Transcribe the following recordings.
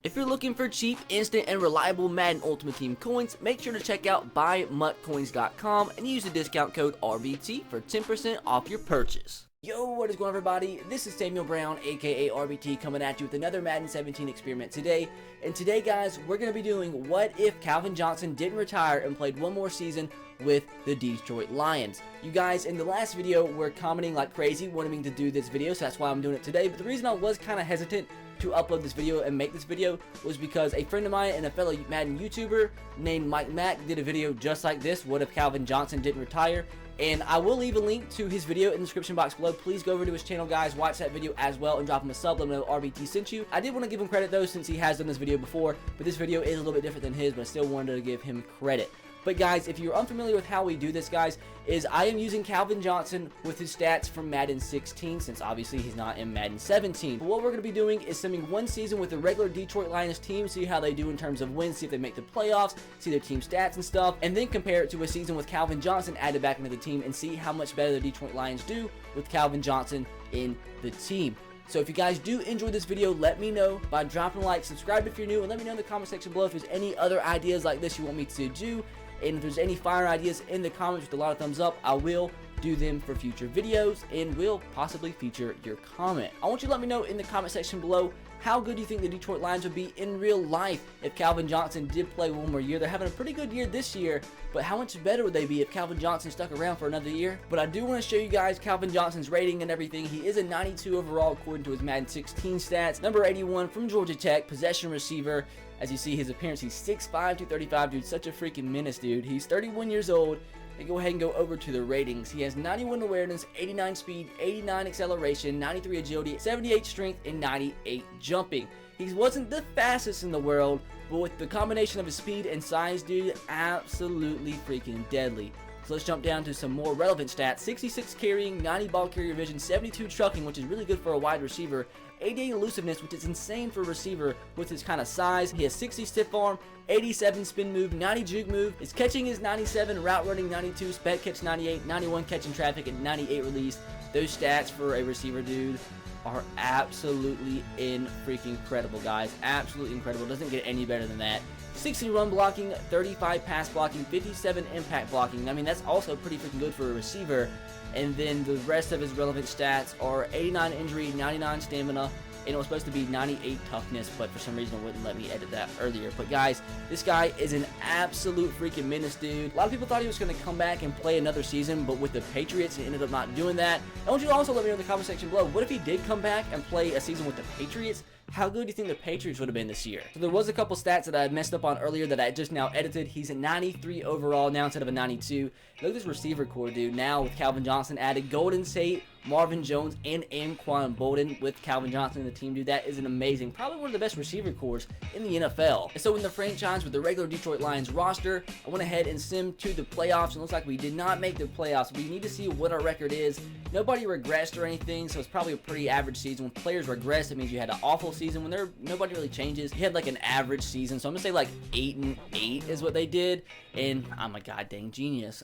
If you're looking for cheap, instant, and reliable Madden Ultimate Team coins, make sure to check out buymuttcoins.com and use the discount code RBT for 10% off your purchase. Yo, what is going on, everybody? This is Samuel Brown, aka RBT, coming at you with another Madden 17 experiment today. And today, guys, we're going to be doing what if Calvin Johnson didn't retire and played one more season with the Detroit Lions. You guys, in the last video, were commenting like crazy, wanting me to do this video, so that's why I'm doing it today. But the reason I was kind of hesitant to upload this video and make this video was because a friend of mine and a fellow Madden YouTuber named Mike Mack did a video just like this, what if Calvin Johnson didn't retire. And I will leave a link to his video in the description box below. Please go over to his channel, guys, watch that video as well, and drop him a sub, let him know RBT sent you. I did want to give him credit though, since he has done this video before, but this video is a little bit different than his, but I still wanted to give him credit. But guys, if you're unfamiliar with how we do this, guys, is I am using Calvin Johnson with his stats from Madden 16, since obviously he's not in Madden 17. But what we're going to be doing is summing one season with the regular Detroit Lions team, see how they do in terms of wins, see if they make the playoffs, see their team stats and stuff, and then compare it to a season with Calvin Johnson added back into the team and see how much better the Detroit Lions do with Calvin Johnson in the team. So if you guys do enjoy this video, let me know by dropping a like, subscribe if you're new, and let me know in the comment section below if there's any other ideas like this you want me to do. And if there's any fire ideas in the comments with a lot of thumbs up, I will do them for future videos and will possibly feature your comment. I want you to let me know in the comment section below how good do you think the Detroit Lions would be in real life if Calvin Johnson did play one more year. They're having a pretty good year this year, but how much better would they be if Calvin Johnson stuck around for another year? But I do want to show you guys Calvin Johnson's rating and everything. He is a 92 overall according to his Madden 16 stats. Number 81 from Georgia Tech, possession receiver. As you see his appearance, he's 6'5", 235, dude, such a freaking menace, dude. He's 31 years old. And go ahead and go over to the ratings. He has 91 awareness, 89 speed, 89 acceleration, 93 agility, 78 strength, and 98 jumping. He wasn't the fastest in the world, but with the combination of his speed and size, dude, absolutely freaking deadly. So let's jump down to some more relevant stats. 66 carrying, 90 ball carrier vision, 72 trucking, which is really good for a wide receiver, 88 elusiveness, which is insane for a receiver with his kind of size. He has 60 stiff arm, 87 spin move, 90 juke move. His catching is 97, route running 92, spec catch 98, 91 catching traffic, and 98 release. Those stats for a receiver, dude, are absolutely incredible, guys. Absolutely incredible. Doesn't get any better than that. 60 run blocking, 35 pass blocking, 57 impact blocking. I mean, that's also pretty freaking good for a receiver. And then the rest of his relevant stats are 89 injury, 99 stamina, and it was supposed to be 98 toughness, but for some reason it wouldn't let me edit that earlier. But guys, this guy is an absolute freaking menace, dude. A lot of people thought he was going to come back and play another season, but with the Patriots, he ended up not doing that. I want you to also let me know in the comment section below, what if he did come back and play a season with the Patriots? How good do you think the Patriots would have been this year? So there was a couple stats that I had messed up on earlier that I just now edited. He's a 93 overall now instead of a 92. Look at this receiver core, dude. Now with Calvin Johnson added, Golden Tate, Marvin Jones, and Anquan Bolden with Calvin Johnson in the team, dude. That is an amazing, probably one of the best receiver cores in the NFL. And so in the franchise with the regular Detroit Lions roster, I went ahead and simmed to the playoffs, and it looks like we did not make the playoffs. We need to see what our record is. Nobody regressed or anything, so it's probably a pretty average season. When players regress, it means you had an awful season. When nobody really changes, you had like an average season. So I'm gonna say like 8-8 is what they did, and I'm a goddamn genius.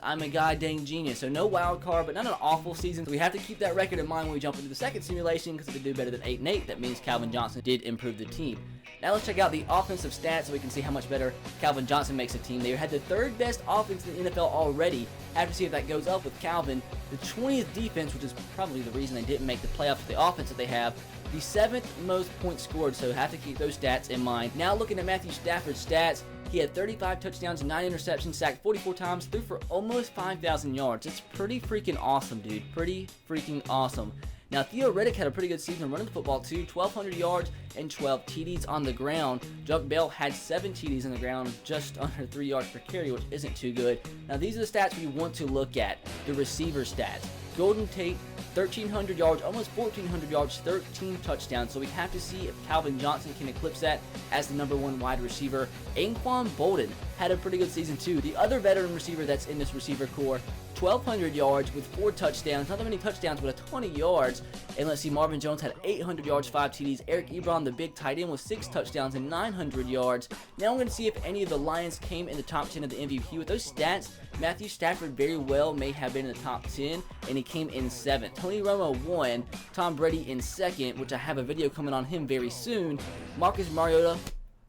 So no wild card, but not an awful season. So we have to keep that record in mind when we jump into the second simulation, because if they do better than 8-8, that means Calvin Johnson did improve the team. Now let's check out the offensive stats so we can see how much better Calvin Johnson makes a team. They had the third best offense in the NFL already. Have to see if that goes up with Calvin. The 20th defense, which is probably the reason they didn't make the playoffs with the offense that they have. The 7th most points scored, so have to keep those stats in mind. Now looking at Matthew Stafford's stats, he had 35 touchdowns, 9 interceptions, sacked 44 times, threw for almost 5,000 yards. It's pretty freaking awesome, dude. Pretty freaking awesome. Now, Theo Riddick had a pretty good season running the football too, 1,200 yards and 12 TDs on the ground. Junk Bell had 7 TDs on the ground, just under 3 yards per carry, which isn't too good. Now, these are the stats we want to look at, the receiver stats. Golden Tate, 1,300 yards, almost 1,400 yards, 13 touchdowns. So we have to see if Calvin Johnson can eclipse that as the #1 wide receiver. Anquan Bolden had a pretty good season too. The other veteran receiver that's in this receiver core, 1,200 yards with 4 touchdowns. Not that many touchdowns, but a ton of yards. And let's see, Marvin Jones had 800 yards, 5 TDs. Eric Ebron, the big tight end, with 6 touchdowns and 900 yards. Now I'm going to see if any of the Lions came in the top 10 of the MVP. With those stats, Matthew Stafford very well may have been in the top 10, and he came in 7th. Tony Romo won, Tom Brady in 2nd, which I have a video coming on him very soon. Marcus Mariota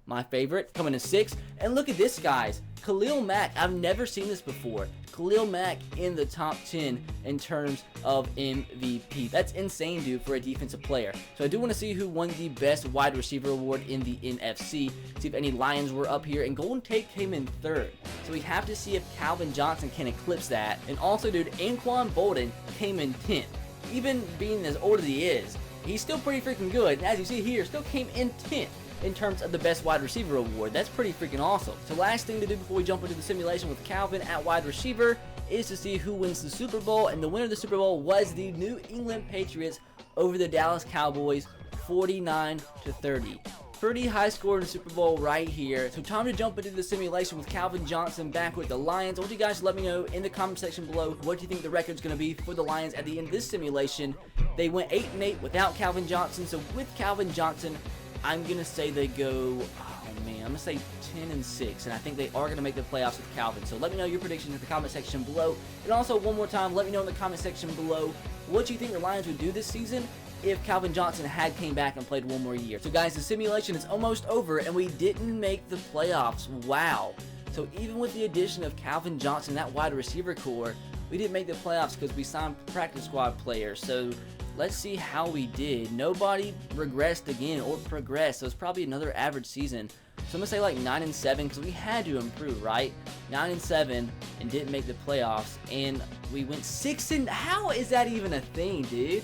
my favorite, coming in 6th. And look at this, guys. Khalil Mack, I've never seen this before. Khalil Mack in the top 10 in terms of MVP. That's insane, dude, for a defensive player. So I do want to see who won the best wide receiver award in the NFC. See if any Lions were up here. And Golden Tate came in 3rd. So we have to see if Calvin Johnson can eclipse that. And also, dude, Anquan Boldin came in 10th. Even being as old as he is, he's still pretty freaking good. And as you see here, still came in 10th. In terms of the best wide receiver award. That's pretty freaking awesome. So last thing to do before we jump into the simulation with Calvin at wide receiver is to see who wins the Super Bowl, and the winner of the Super Bowl was the New England Patriots over the Dallas Cowboys, 49-30. Pretty high score in the Super Bowl right here. So time to jump into the simulation with Calvin Johnson back with the Lions. I want you guys to let me know in the comment section below what you think the record's going to be for the Lions at the end of this simulation. They went 8-8 without Calvin Johnson, so with Calvin Johnson, I'm going to say they go, oh man, I'm going to say 10-6, and I think they are going to make the playoffs with Calvin. So let me know your predictions in the comment section below. And also, one more time, let me know in the comment section below what you think the Lions would do this season if Calvin Johnson had came back and played one more year. So guys, the simulation is almost over, and we didn't make the playoffs. Wow. So even with the addition of Calvin Johnson, that wide receiver core, we didn't make the playoffs because we signed practice squad players. So let's see how we did. Nobody regressed again or progressed, so it's probably another average season. So I'm going to say like 9-7 because we had to improve, right? 9-7 and didn't make the playoffs, and we went 6 and how is that even a thing, dude?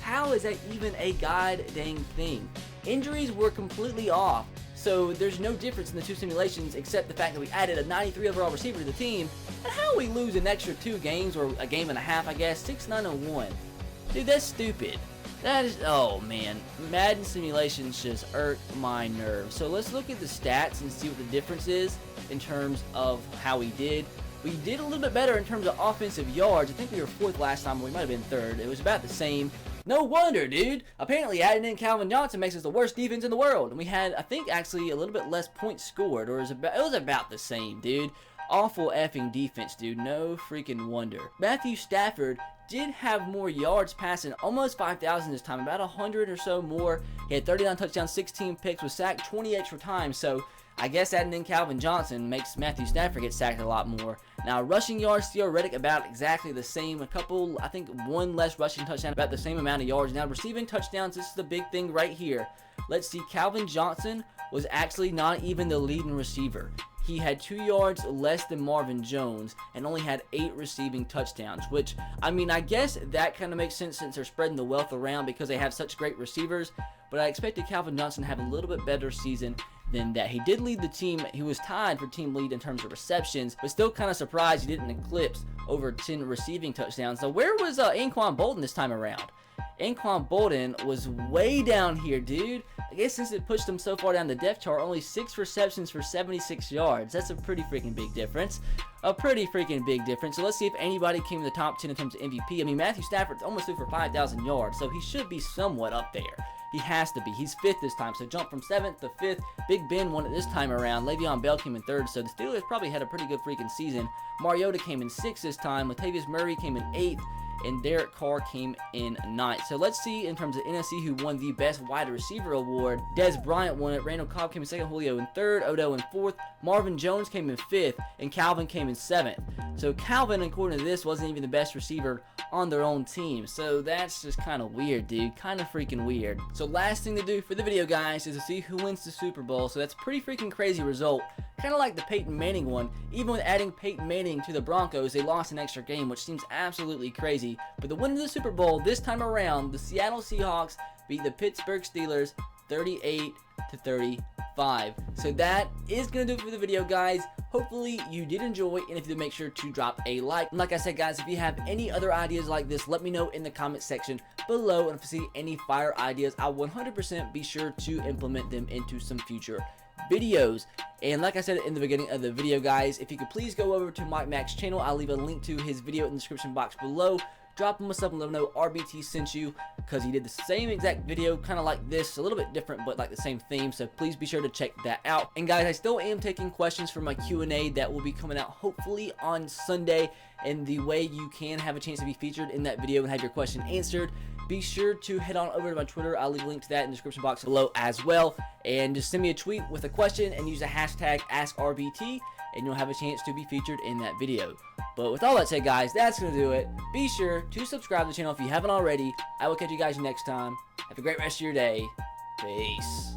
How is that even a god dang thing? Injuries were completely off, so there's no difference in the two simulations except the fact that we added a 93 overall receiver to the team. And how we lose an extra 2 games or a game and a half, I guess, 6-9-1. Dude, that's stupid. That is, oh man, Madden simulations just irk my nerves. So let's look at the stats and see what the difference is in terms of how we did. We did a little bit better in terms of offensive yards. I think we were 4th last time, but we might have been 3rd. It was about the same. No wonder, dude. Apparently adding in Calvin Johnson makes us the worst defense in the world. And we had, I think, actually a little bit less points scored, or it was about the same, dude. Awful effing defense, dude. No freaking wonder. Matthew Stafford did have more yards passing, almost 5,000 this time, about 100 or so more. He had 39 touchdowns, 16 picks, was sacked 20 extra times. So I guess adding in Calvin Johnson makes Matthew Stafford get sacked a lot more. Now, rushing yards, theoretic, about exactly the same. A couple, I think, one less rushing touchdown, about the same amount of yards. Now, receiving touchdowns, this is the big thing right here. Let's see, Calvin Johnson was actually not even the leading receiver. He had 2 yards less than Marvin Jones and only had 8 receiving touchdowns, which, I mean, I guess that kind of makes sense since they're spreading the wealth around because they have such great receivers, but I expected Calvin Johnson to have a little bit better season than that. He did lead the team. He was tied for team lead in terms of receptions, but still kind of surprised he didn't eclipse over 10 receiving touchdowns. So where was Anquan Boldin this time around? Anquan Boldin was way down here, dude. I guess since it pushed him so far down the depth chart, only 6 receptions for 76 yards. That's a pretty freaking big difference. A pretty freaking big difference. So let's see if anybody came in the top 10 in terms of MVP. I mean, Matthew Stafford's almost threw for 5,000 yards, so he should be somewhat up there. He has to be. He's 5th this time, so jump from 7th to 5th. Big Ben won it this time around. Le'Veon Bell came in 3rd, so the Steelers probably had a pretty good freaking season. Mariota came in 6th this time. Latavius Murray came in 8th. And Derek Carr came in 9th. So let's see in terms of NFC who won the best wide receiver award. Dez Bryant won it. Randall Cobb came in 2nd. Julio in 3rd. Odell in 4th. Marvin Jones came in 5th. And Calvin came in 7th. So Calvin, according to this, wasn't even the best receiver on their own team. So that's just kind of weird, dude. Kind of freaking weird. So last thing to do for the video, guys, is to see who wins the Super Bowl. So that's a pretty freaking crazy result. Kind of like the Peyton Manning one. Even with adding Peyton Manning to the Broncos, they lost an extra game, which seems absolutely crazy. But the winner of the Super Bowl this time around, the Seattle Seahawks beat the Pittsburgh Steelers 38-35. So that is going to do it for the video, guys. Hopefully you did enjoy, and if you did, make sure to drop a like. And like I said, guys, if you have any other ideas like this, let me know in the comment section below. And if you see any fire ideas, I'll 100% be sure to implement them into some future videos. And like I said in the beginning of the video, guys, if you could please go over to Mike Mack's channel, I'll leave a link to his video in the description box below. Drop him a sub and let him know RBT sent you, because he did the same exact video, kind of like this, a little bit different, but like the same theme. So please be sure to check that out. And guys, I still am taking questions for my Q&A that will be coming out hopefully on Sunday. And the way you can have a chance to be featured in that video and have your question answered be sure to head on over to my Twitter. I'll leave a link to that in the description box below as well. And just send me a tweet with a question and use the hashtag AskRBT, and you'll have a chance to be featured in that video. But with all that said, guys, that's going to do it. Be sure to subscribe to the channel if you haven't already. I will catch you guys next time. Have a great rest of your day. Peace.